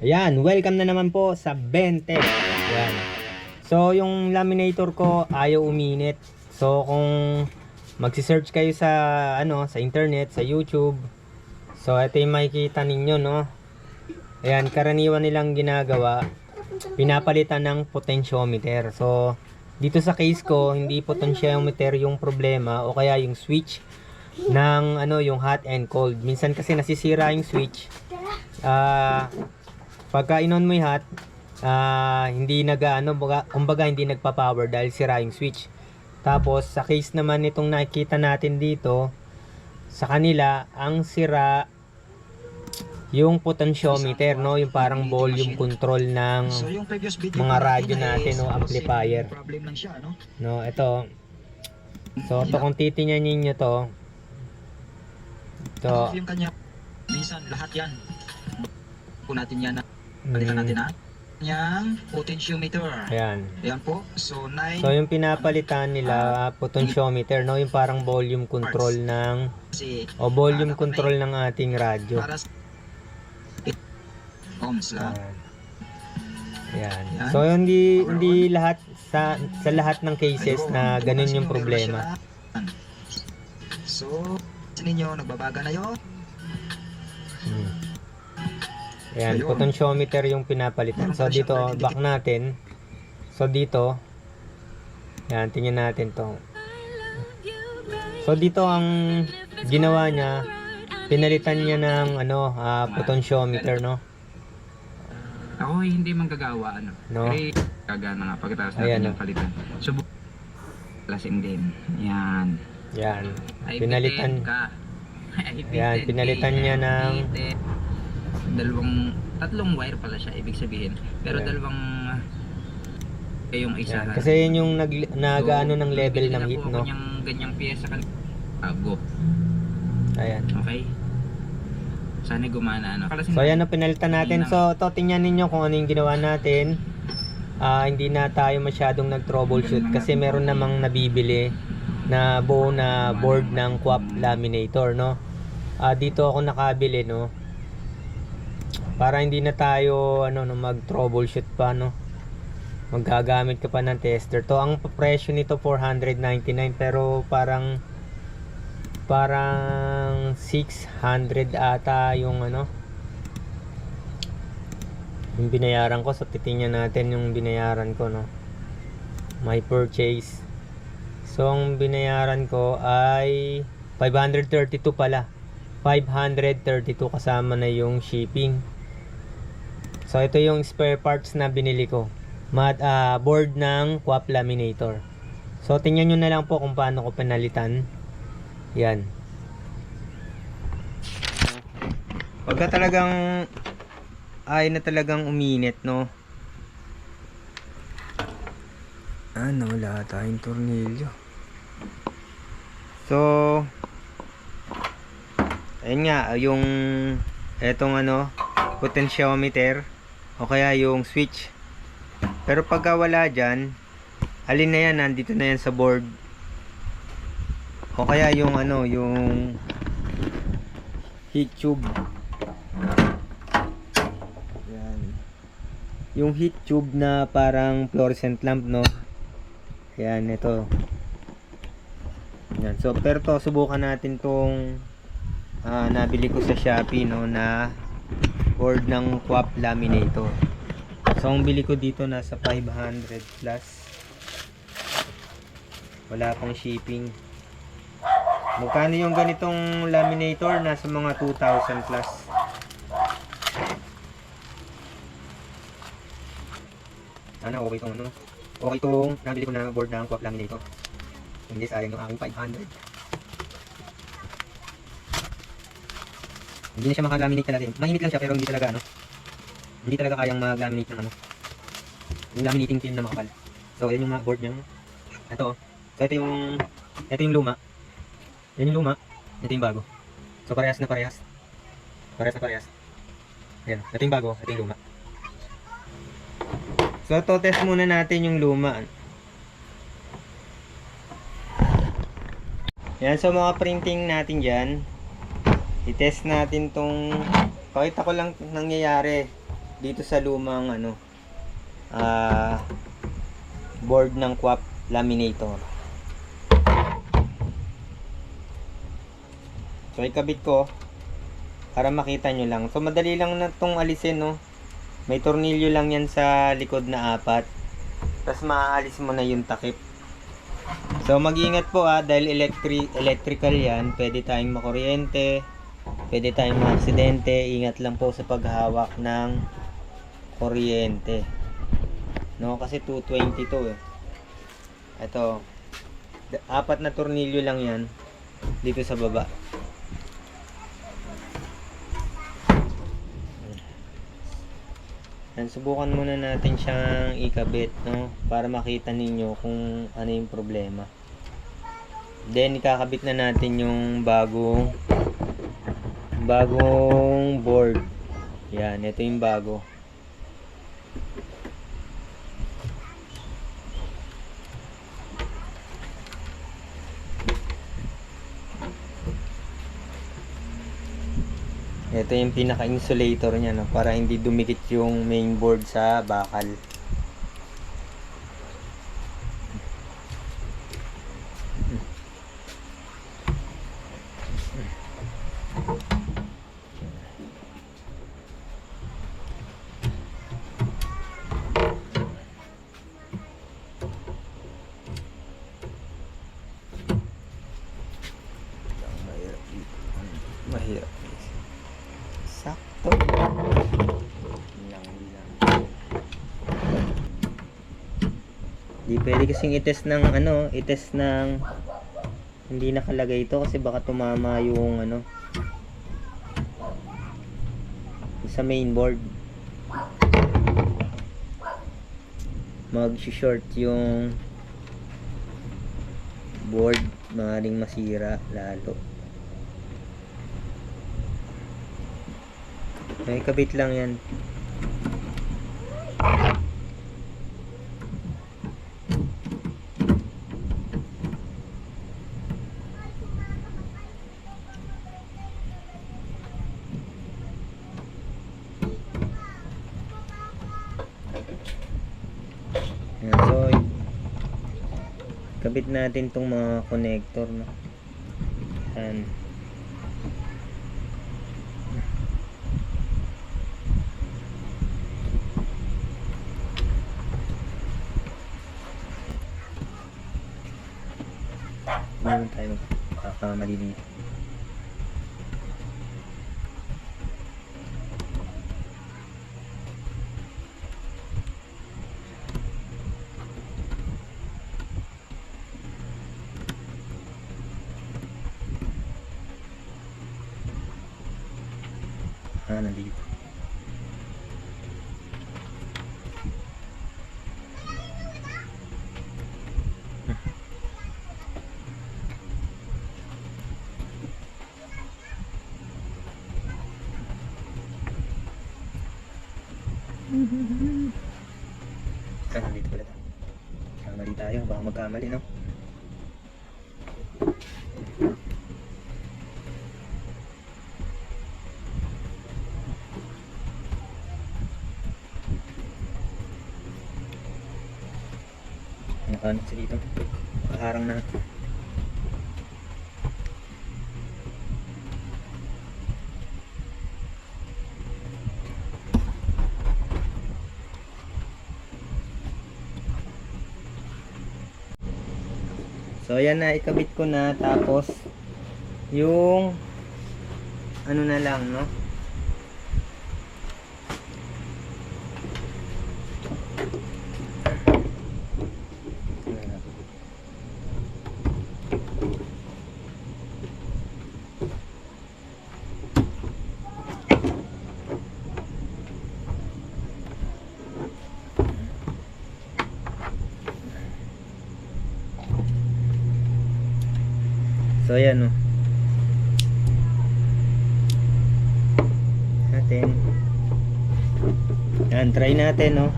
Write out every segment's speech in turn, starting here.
Ayan, welcome na naman po sa Bente. Ayan. So, yung laminator ko ayaw uminit. So, kung magsi-search kayo sa sa internet, sa YouTube. So, ito yung makikita ninyo, no. Ayan, karaniwan nilang ginagawa, pinapalitan ng potentiometer. So, dito sa case ko, hindi potentiometer yung problema o kaya yung switch ng yung hot and cold. Minsan kasi nasisira yung switch. Pagka in-on mo yung hot, hindi kumbaga hindi nagpa-power dahil sira yung switch. Tapos sa case naman itong nakikita natin dito, sa kanila ang sira yung potentiometer, no, yung parang volume control ng mga radyo natin, no, amplifier. No, ito. So ito kung titingnan niyo to. Ito. Yung kanya minsan lahat yan. Po natin yan na palitan natin yung potentiometer. Ayan. Ayan po. So, yung pinapalitan nila potentiometer, no, yung parang volume control ng volume control ng ating radyo. Para ohms lang. Ayan. So hindi lahat sa lahat ng cases na ganun yung problema. So, ninyo nagbabaga na 'yon. Ayan, potentiometer yung pinapalitan. So dito, back natin. So dito, ayan, tingnan natin to. So dito ang ginawa niya, pinalitan niya ng potentiometer, no? Ako hindi manggagawa No? Pero gagana nga pagkatapos Ayan, natin yung palitan. Subok lasing din. Yan. Yan. Ay, Pinalitan. bitin ka. Ayan, pinalitan niya ng tatlong wire pala siya ibig sabihin. Pero Ayan. dalawang yung isa. Ayan. Kasi yun yung nag-ano ng level ng heat, no? Ganyang piyesa kan bago. Ayan. Okay. Sana gumana So ayan ang pinalitan natin. So ito, tingnan ninyo kung ano yung ginawa natin. Hindi na tayo masyadong nag-troubleshoot kasi meron namang nabibili na buo na board ng QAP laminator, no? Dito ako nakabili, no? Para hindi na tayo mag-troubleshoot pa, no? Maggagamit ka pa ng tester. To ang presyo nito 499 pero parang 600 ata yung yung binayaran ko. So titingnan natin yung binayaran ko, no? My purchase. So ang binayaran ko ay 532 pala. 532 kasama na yung shipping. So ito yung spare parts na binili ko. Board ng QAP laminator. So tingnan nyo na lang po kung paano ko pinalitan. Yan. Pagka talagang na talagang uminit, no? Wala tayong tornilyo. So ayun nga, yung etong potentiometer o kaya yung switch. Pero pagka wala dyan, alin na yan, nandito na yan sa board. O kaya yung yung heat tube. Yan. Yung heat tube na parang fluorescent lamp, no? Yan, ito. Yan. So, pero to, subukan natin tong nabili ko sa Shopee, no, na board ng QAP laminator. So ang bili ko dito nasa 500 plus. Wala pang shipping. Magkano yung ganitong laminator? Nasa mga 2,000 plus. Okay tong okay tong nabili ko na board ng QAP laminator. Hindi sayang yung aking 500. Hindi na siya makalaminate talaga. Mahimik lang siya pero hindi talaga hindi talaga kayang mag-laminate ng yung laminating film na makapal. So yan yung mga board niya. Ito. So ito yung luma. Yan yung luma. Ito yung bago. So parehas na parehas. Parehas na parehas. Ayan. Ito yung bago. Ito yung luma. So ito, test muna natin yung luma. Yan. So mga printing natin dyan. I-test natin tong, pakita ko lang nangyayari. dito sa lumang board ng QAP laminator. So ikabit ko para makita nyo lang. So madali lang na itong alisin, no. May tornilyo lang yan sa likod na 4. Tapos maaalis mo na yung takip. So mag-ingat po dahil electrical yan. Pwede tayong makuryente, pwede tayong maaksidente. Ingat lang po sa paghawak ng kuryente, no, kasi 220 to Ito, 4 na tornilyo lang yan dito sa baba. Subukan muna natin siyang ikabit, no, para makita ninyo kung ano yung problema. Then ikakabit na natin yung bagong board. Yan, ito yung bago. Ito yung pinaka-insulator niya, no, para hindi dumikit yung main board sa bakal. Mahirap. Sakto. Lang. Di pwede kasing i-test ng hindi nakalagay ito kasi baka tumama yung sa main board. Mag-short yung board, maaaring masira lalo. May kabit lang yan. Ayan, so kabit natin tong mga connector, no? Ayan. Meron tayo magkakamali dito. Nandito. Nandito pala ito. Kamali tayo, baka magkamali, no? Nakaano siya dito? Nakaharang na. So ayan na, ikabit ko na, tapos yung ano na lang, no? So ayan, no, natin. Yan, try natin, no.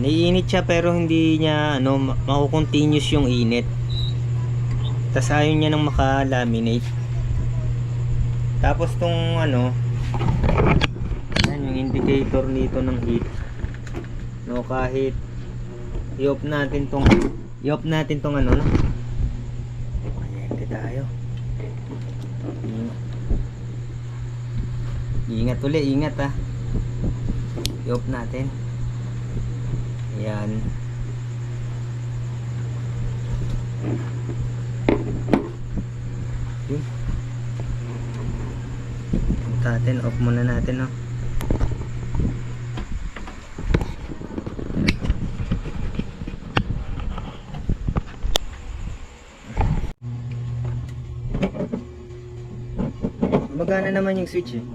Naiinit siya pero hindi niya ano, mako-continuous yung init. Tapos ayaw niya nang maka-laminate. Tapos tong ano, yan yung indicator nito ng heat. No, kahit i-off natin tong ano, no? Ayan, tayo. Ingat ulit, ingat ha. I-off natin. Ayan. Yun. Natin, off muna natin, no? Magana naman yung switch eh.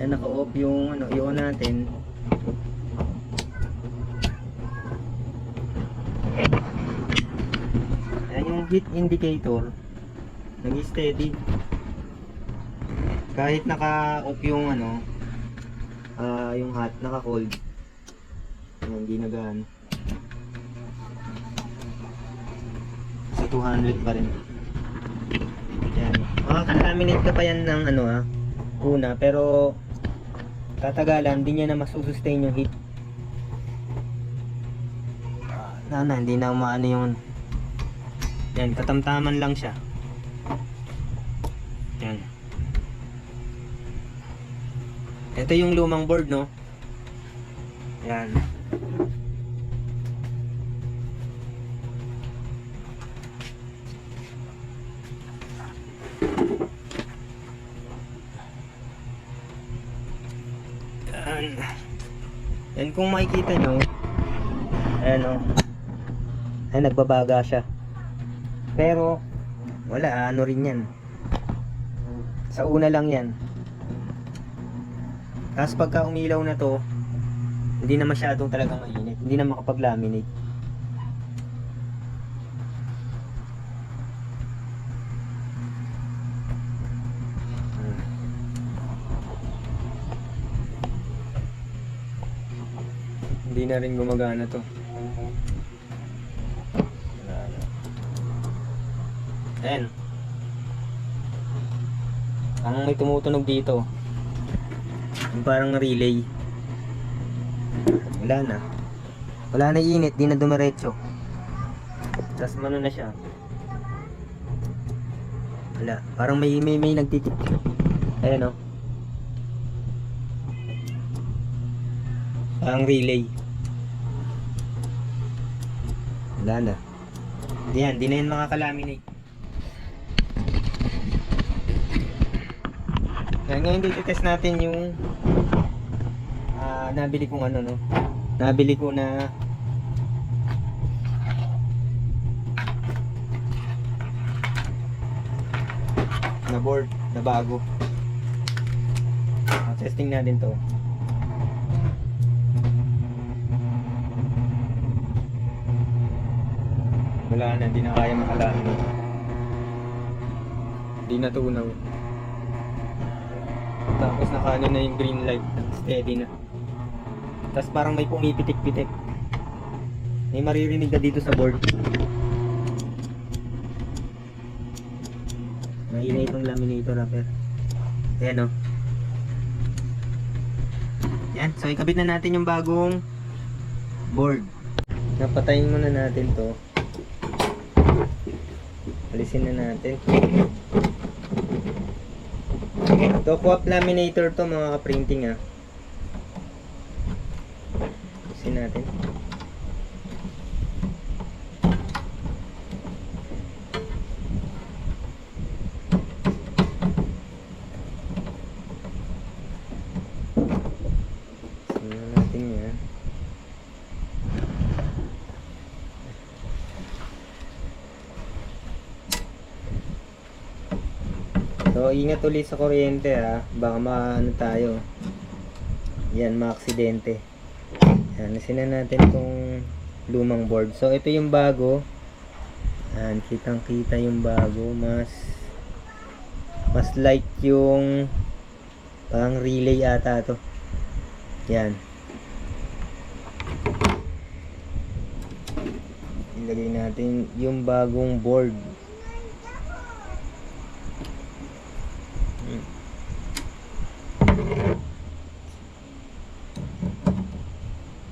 Yan, naka-off yung ano, i-on natin. Yan yung heat indicator. Nag-steady. Kahit naka-off yung ano, yung hot, naka-cold. Hindi nagaan. Sa 200 pa rin. Yan. Makaka-laminate ka pa yan ng ano una, pero tatagalan, hindi niya na masusustain yung heat. Hindi na umaano yung yan, katamtaman lang siya. Yan. Ito yung lumang board, no? Yan. Yan, kung makikita nyo, ayan o, ay nagbabaga siya, pero wala, ano rin yan, sa una lang yan. Tapos pagka umilaw na to, hindi na masyadong talagang mainit, hindi na makapag-laminate. Hindi na rin gumagana to. Ayan. Ang may tumutunog dito, yung parang relay. Wala na. Wala na init, di na dumiretso. Tapos mano na siya. Wala. Parang may nagtitip. Ayan o. Parang relay. Wala na. Di na yan makakalaminate. Ngayon dito test natin yung nabili kong ano, no? Nabili ko na board na bago. Testing natin to. Wala na, hindi na kaya makalaminate. Hindi na tunaw. Tapos nakaano na yung green light, steady na. Tapos parang may pumipitik-pitik. May maririnig na dito sa board. Mahinay itong laminator wrapper. Ayan o. Yan, so ikabit na natin yung bagong board. Napatayin muna natin to. Alisin na natin. Ito, co-op laminator to mga ka-printing Alisin natin. Alisin natin yan. So, ingat ulit sa kuryente baka maano tayo. Yan, maaksidente. Yan, isinan natin itong lumang board. So, ito yung bago. Yan, kitang kita yung bago. Mas light yung parang relay ata to. Yan. Ilagay natin yung bagong board.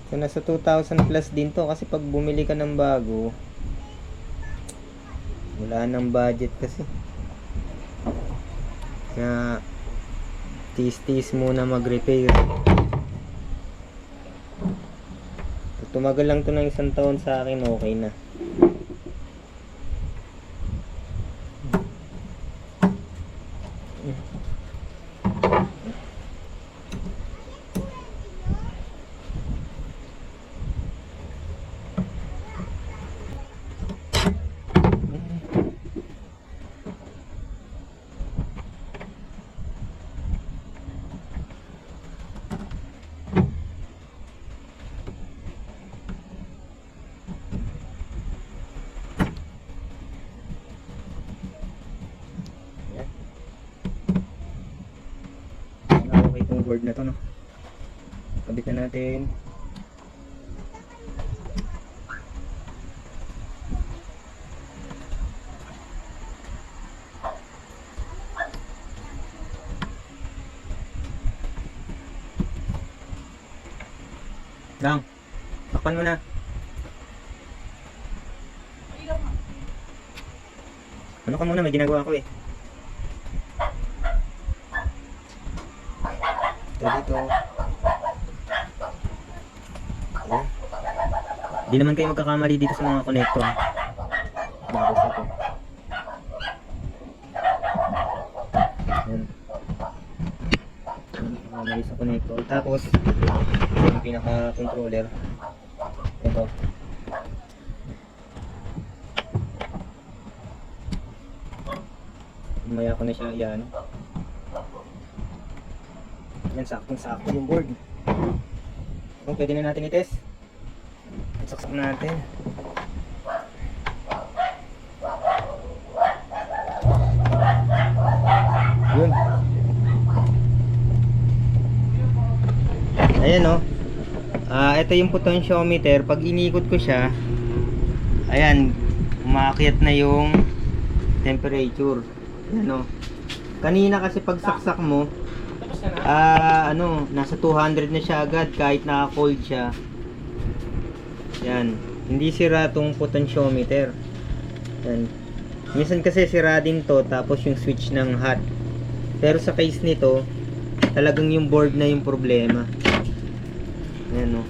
So nasa 2,000 plus din to kasi pag bumili ka ng bago, wala nang budget kasi. Kaya tis-tis muna mag-repair. Pag tumagal lang to ng 1 taon sa akin, okay na. Okay itong board na to, no? Kabit na natin. Lang, takpan mo na. Ano ka muna, may ginagawa ko eh. Ito dito. Ayan. Di naman kayo magkakamali dito sa mga connector. Bagos ako. Ayan. Magkakamali sa connector. Tapos, yung pinaka-controller. Ito. Umaya ko na siya. Yan. Yan, saktong-sakto yung board. Kung pwede na natin i-test. Saksak natin. Yun. Ayan o. Ito yung potentiometer. Pag inikot ko siya, ayan, umakyat na yung temperature. Ayan o. Kanina kasi pag saksak mo, nasa 200 na siya agad kahit naka-cold siya. Yan. Hindi sira tong potentiometer. Yan. Minsan kasi sira din to tapos yung switch ng hot. Pero sa case nito, talagang yung board na yung problema. Yan o.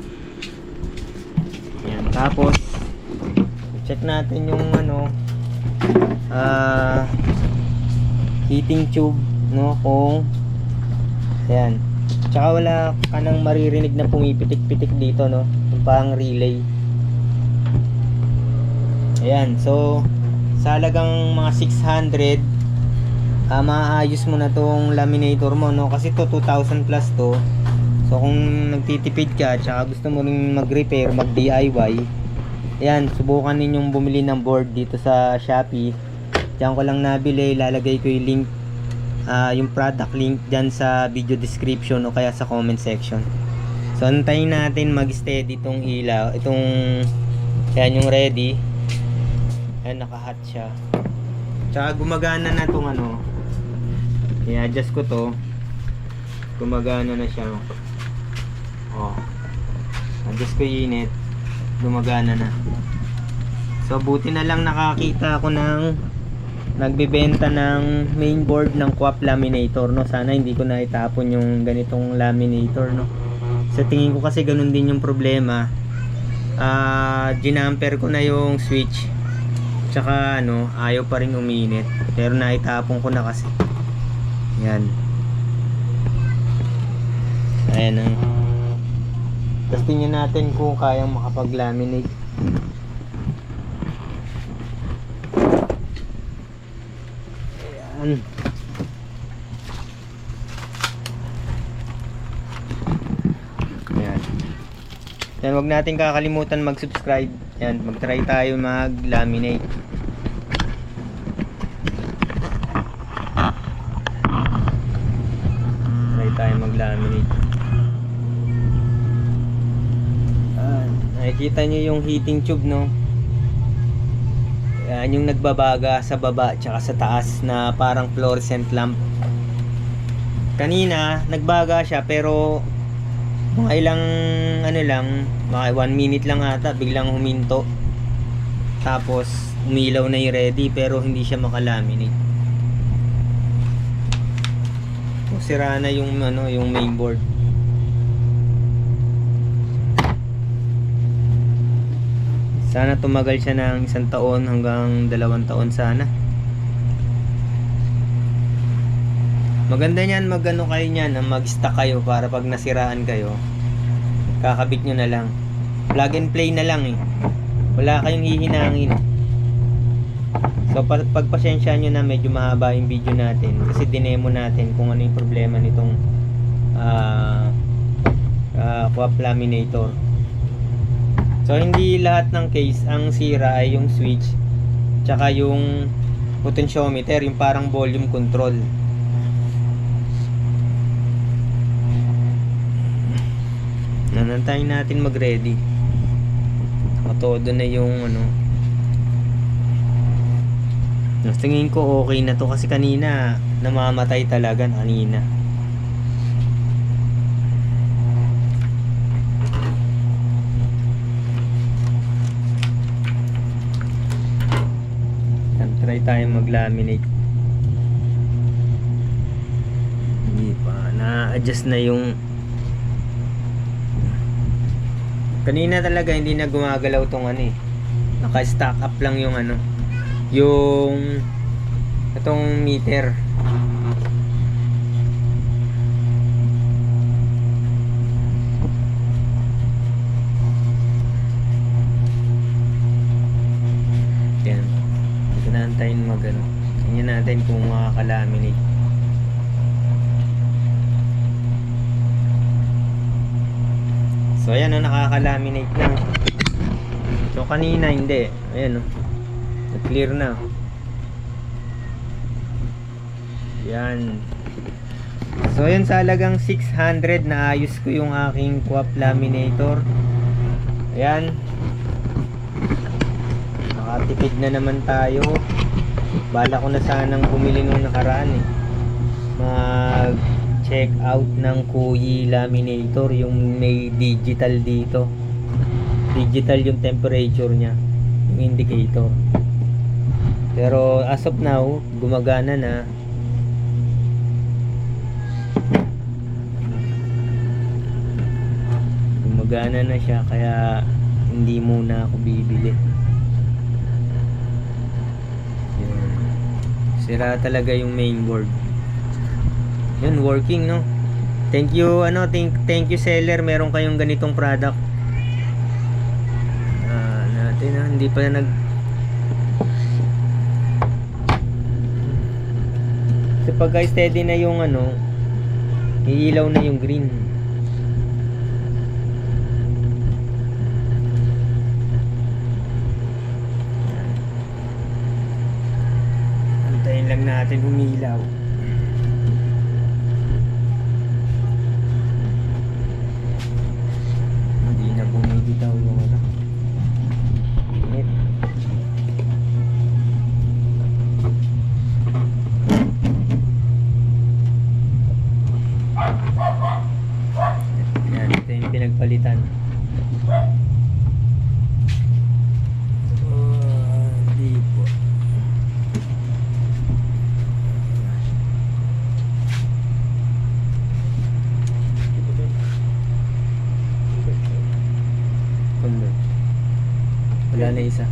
Yan. Tapos, check natin yung heating tube, no, kung ayan. Tsaka wala ka nang maririnig na pumipitik-pitik dito, no? Yung parang relay. Ayan. So, sa halagang mga 600, maayos mo na tong laminator mo, no? Kasi to 2,000 plus to. So, kung nagtitipid ka, tsaka gusto mo rin mag-repair, mag-DIY, ayan, subukan ninyong bumili ng board dito sa Shopee. Diyan ko lang nabili. Lalagay ko yung link, yung product link dyan sa video description o kaya sa comment section. So antayin natin mag-steady itong ilaw, yan yung ready. Ayan, naka-hot siya. Tsaka gumagana na itong i-adjust ko to, gumagana na siya. Adjust ko yung init, gumagana na. So buti na lang nakakita ako ng nagbebenta ng mainboard ng QAP laminator, no? Sana hindi ko na itapon yung ganitong laminator, no? Sa tingin ko kasi ganun din yung problema. Ginamper ko na yung switch, tsaka ayaw pa rin uminit, pero naitapon ko na kasi. Yan. Ayan ang testing nyo natin kung kayang makapag-laminate. Ayan. Ayan. Yan, huwag natin kakalimutan mag-subscribe. Yan, mag-try tayo mag-laminate. Try tayo mag-laminate. Ayan. Nakikita nyo yung heating tube, no? Yan yung nagbabaga sa baba tsaka sa taas na parang fluorescent lamp. Kanina nagbaga siya pero mga ilang ano lang, mga 1 minute lang ata biglang huminto. Tapos umilaw na yung ready pero hindi siya makalaminate. So, sira na yung ano, yung mainboard. Sana tumagal siya ng 1 taon hanggang 2 taon sana. Maganda niyan, mag-ano kayo niyan, mag-stock kayo para pag nasiraan kayo, kakabit nyo na lang. Plug and play na lang eh. Wala kayong hihinangin. So pagpasensya nyo na medyo mahaba yung video natin kasi dinemo natin kung ano yung problema nitong quap laminator. So hindi lahat ng case ang sira ay yung switch tsaka yung potentiometer, yung parang volume control. Nanantayin natin mag-ready. Nakatodo na yung ano. Tingin ko okay na to kasi kanina namamatay talaga kanina. Try tayo mag-laminate. Hindi pa na-adjust na yung kanina talaga hindi na gumagalaw tong ano eh. Naka-stack up lang yung ano, yung itong meter. Yan. Ito na antayin mag ano. Tingnan natin kung makakalaminate. So ayan o, nakakalaminate na. So kanina hindi. Ayan o, clear na. Yan. So ayan, sa halagang 600 na ayos ko yung aking quap laminator. Ayan. Nakatipid na naman tayo. Bala ko na sanang bumili nung nakaraan eh. Mag check out ng Kuyi laminator, yung may digital dito. Digital yung temperature niya, yung indicator. Pero as of now, gumagana na. Gumagana na siya kaya hindi muna ako bibili. Yan. Sira talaga yung mainboard. Yun, working no. Thank you ano, thank you seller, meron kayong ganitong product. Natin hindi pa na so pagka steady na yung ano, iilaw na yung green. Antayin lang natin umilaw. Bumibitaw yung ano, init. Yan, ito yung pinagpalitan. Di po. Wala na isa.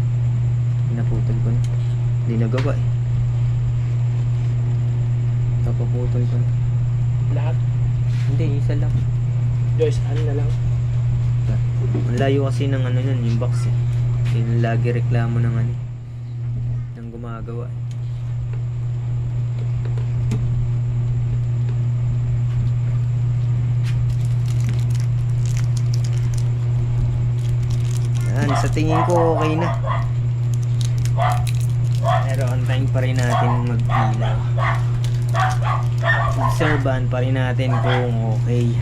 Pinaputol ko na. Hindi nagawa eh. Papaputol ko na. Lahat? Hindi, isa lang. Joyce, ano na lang? Ang layo kasi ng ano yan, yung box eh. Hindi lagi reklamo ng ano, ng gumagawa eh. Yan, sa tingin ko okay na. Pero antayin pa rin natin mag-ilaw. Obserbahan pa rin natin kung okay.